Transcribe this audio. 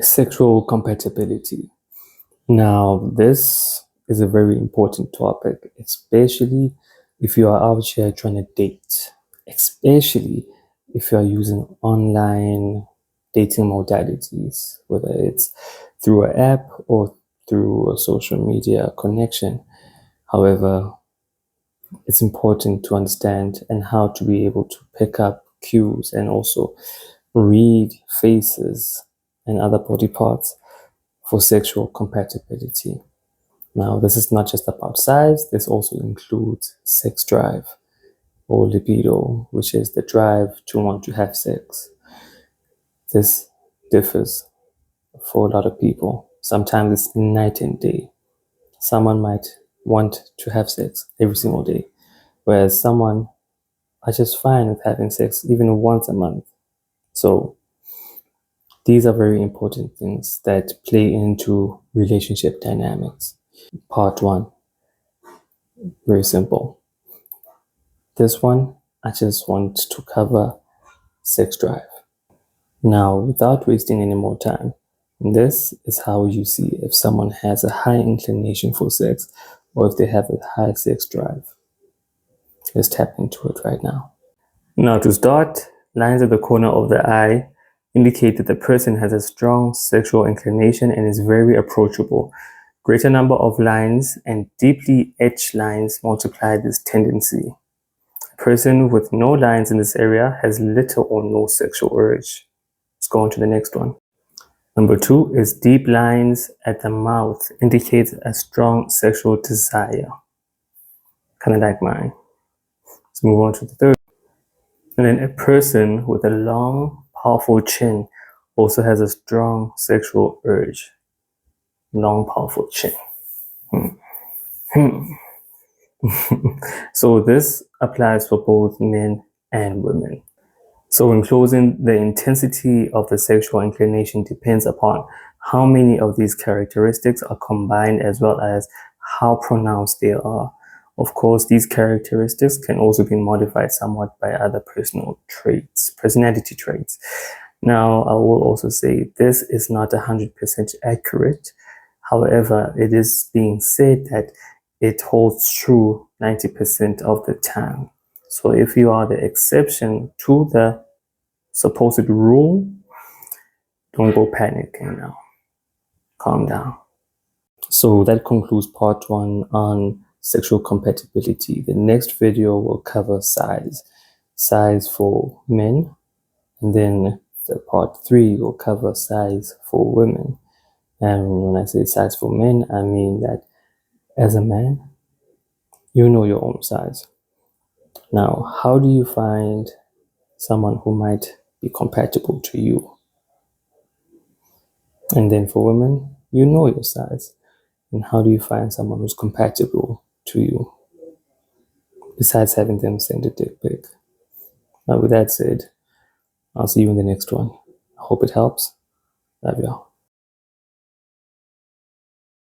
Sexual compatibility. Now, this is a very important topic, especially if you are out here trying to date, especially if you are using online dating modalities, whether it's through an app or through a social media connection. However, it's important to understand and how to be able to pick up cues and also read faces and other body parts for sexual compatibility. Now, this is not just about size, this also includes sex drive or libido, which is the drive to want to have sex. This differs for a lot of people. Sometimes it's night and day. Someone might want to have sex every single day, whereas someone are just fine with having sex even once a month. So these are very important things that play into relationship dynamics. Part one, very simple. This one, I just want to cover sex drive. Now, without wasting any more time, this is how you see if someone has a high inclination for sex or if they have a high sex drive. Let's tap into it right now. Now, to start, lines at the corner of the eye indicate that the person has a strong sexual inclination and is very approachable. Greater number of lines and deeply etched lines multiply this tendency. A person with no lines in this area has little or no sexual urge. Let's go on to the next one. Number two is deep lines at the mouth indicates a strong sexual desire. Kind of like mine. Let's move on to the third. And then a person with a long, powerful chin also has a strong sexual urge. Long, powerful chin. So this applies for both men and women. So in closing, the intensity of the sexual inclination depends upon how many of these characteristics are combined as well as how pronounced they are. Of course, these characteristics can also be modified somewhat by other personality traits. Now, I will also say this is not 100% accurate. However, it is being said that it holds true 90% of the time. So if you are the exception to the supposed rule, don't go panicking now. Calm down. So that concludes part one on sexual compatibility. The next video will cover size for men, and then the part three will cover size for women. And when I say size for men, I mean that as a man, you know your own size. Now, how do you find someone who might be compatible to you? And then for women, you know your size. And how do you find someone who's compatible to you? Besides having them send a dick pic. Now, with that said, I'll see you in the next one. I hope it helps. Love y'all.